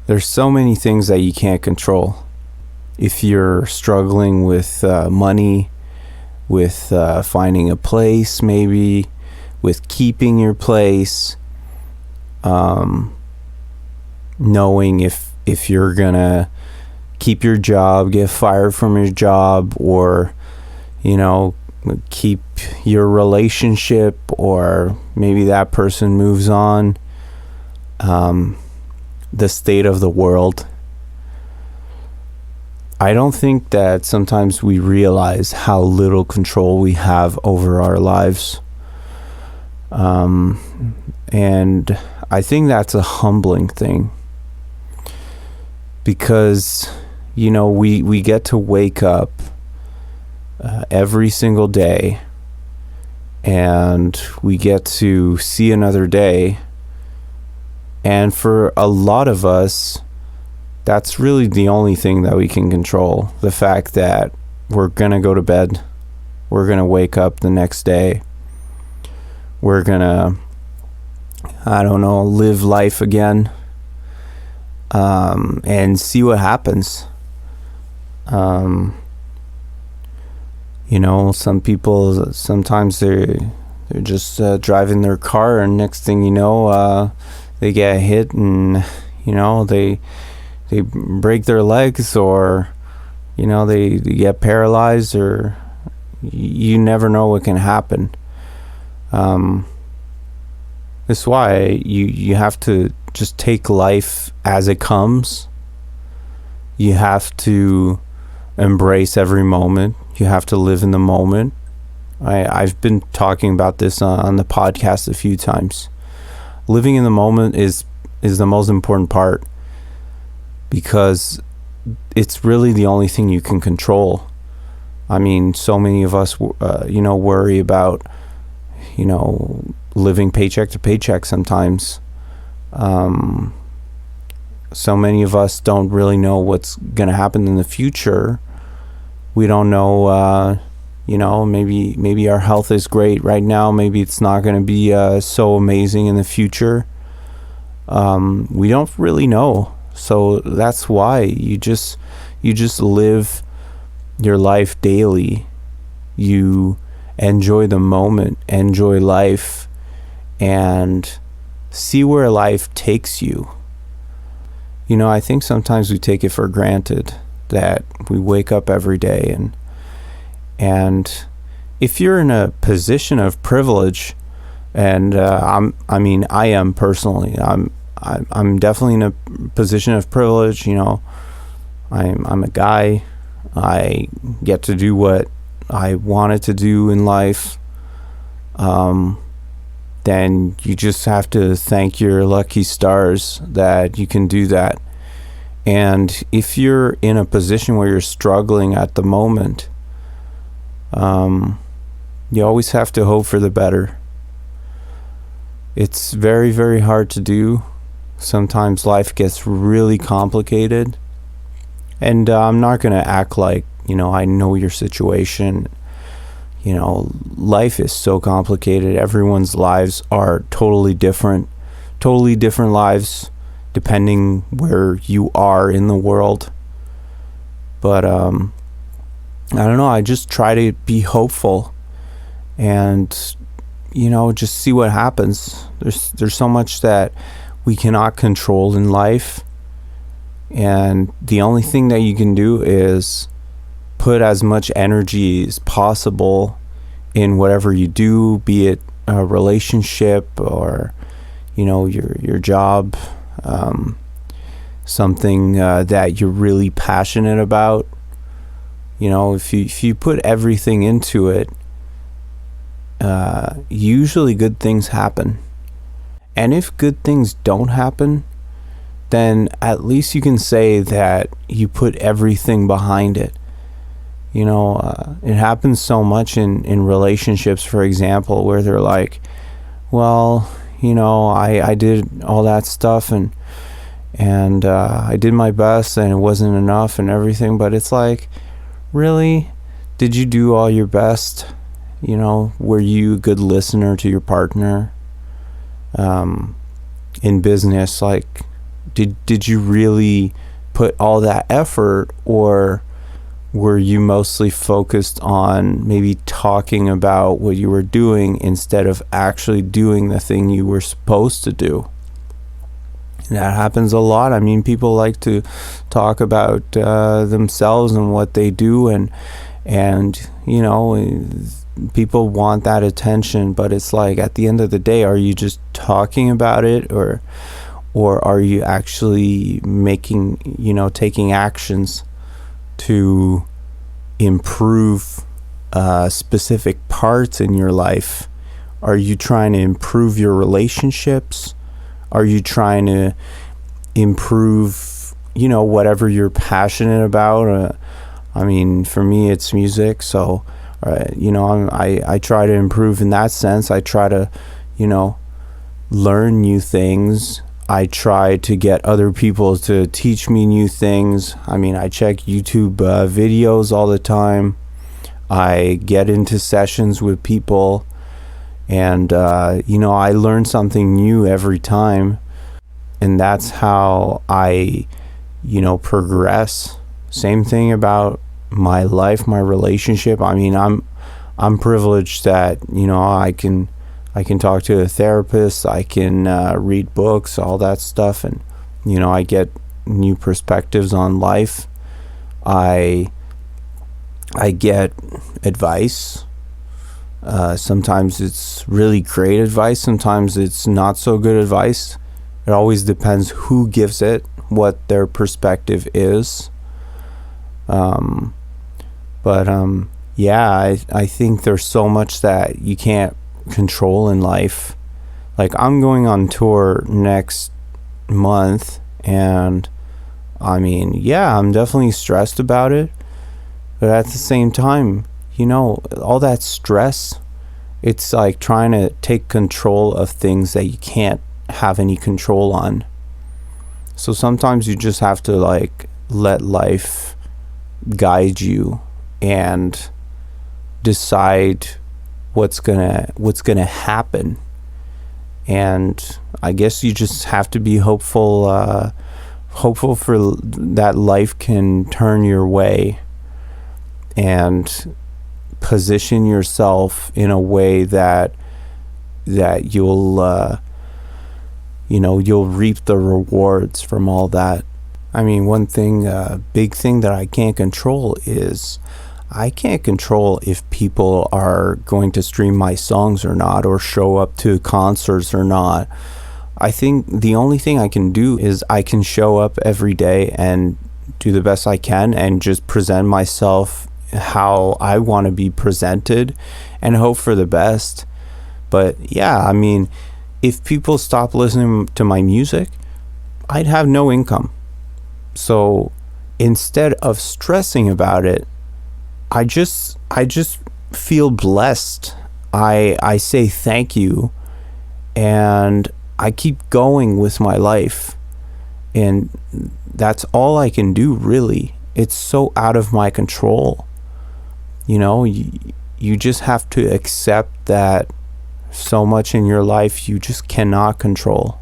There's so many things that you can't control. If you're struggling with money, with finding a place, maybe with keeping your place, knowing if you're gonna keep your job, get fired from your job, or keep your relationship, or maybe that person moves on. The state of the world. I don't think that sometimes we realize how little control we have over our lives. And I think that's a humbling thing, because we get to wake up every single day, and we get to see another day, and for a lot of us, that's really the only thing that we can control. The fact that we're gonna go to bed, we're gonna wake up the next day, we're gonna, live life again, and see what happens. Some people, sometimes they're just driving their car, and next thing you know, they get hit, and they break their legs, or they get paralyzed, or you never know what can happen. That's why you have to just take life as it comes. You have to embrace every moment. You have to live in the moment. I've been talking about this on the podcast a few times. Living in the moment is the most important part, because it's really the only thing you can control. I mean, so many of us, worry about, living paycheck to paycheck sometimes. So many of us don't really know what's going to happen in the future. We don't know, maybe our health is great right now. Maybe it's not going to be so amazing in the future. We don't really know. So that's why you just live your life daily. You enjoy the moment, enjoy life, and see where life takes you. I think sometimes we take it for granted that we wake up every day, and if you're in a position of privilege, and I am personally, I'm definitely in a position of privilege. I'm a guy. I get to do what I wanted to do in life. Then you just have to thank your lucky stars that you can do that. And if you're in a position where you're struggling at the moment, you always have to hope for the better. It's very, very hard to do. Sometimes life gets really complicated, and I'm not going to act like I know your situation. Life is so complicated. Everyone's lives are totally different lives depending where you are in the world. But I don't know, I just try to be hopeful and just see what happens. There's so much that we cannot control in life, and the only thing that you can do is put as much energy as possible in whatever you do, be it a relationship or your job, something that you're really passionate about. If you put everything into it, usually good things happen. And if good things don't happen, then at least you can say that you put everything behind it. It happens so much in relationships, for example, where they're like, well, I did all that stuff and I did my best and it wasn't enough and everything. But it's like, really? Did you do all your best? Were you a good listener to your partner? In business, like, did you really put all that effort, or were you mostly focused on maybe talking about what you were doing instead of actually doing the thing you were supposed to do? And that happens a lot. I mean, people like to talk about themselves and what they do, and people want that attention, but it's like, at the end of the day, are you just talking about it, or are you actually taking actions to improve specific parts in your life? Are you trying to improve your relationships? Are you trying to improve, whatever you're passionate about? I mean, for me, it's music. So, I try to improve in that sense. I try to, learn new things. I try to get other people to teach me new things. I mean, I check YouTube videos all the time. I get into sessions with people, and I learn something new every time, and that's how I progress. Same thing about my life, my relationship. I mean, I'm privileged that I can talk to a therapist, I can read books, all that stuff, and I get new perspectives on life. I get advice. Sometimes it's really great advice, sometimes it's not so good advice. It always depends who gives it, what their perspective is. I think there's so much that you can't control in life. Like, I'm going on tour next month, and I mean, I'm definitely stressed about it, but at the same time, all that stress, it's like trying to take control of things that you can't have any control on. So sometimes you just have to let life guide you and decide what's gonna happen. And I guess you just have to be hopeful for that life can turn your way, and position yourself in a way that you'll reap the rewards from all that. I mean, one thing, big thing that I can't control is I can't control if people are going to stream my songs or not, or show up to concerts or not. I think the only thing I can do is I can show up every day and do the best I can and just present myself how I want to be presented and hope for the best. But I mean, if people stop listening to my music, I'd have no income. So instead of stressing about it, I just feel blessed. I say thank you, and I keep going with my life, and that's all I can do, really. It's so out of my control. You just have to accept that so much in your life you just cannot control.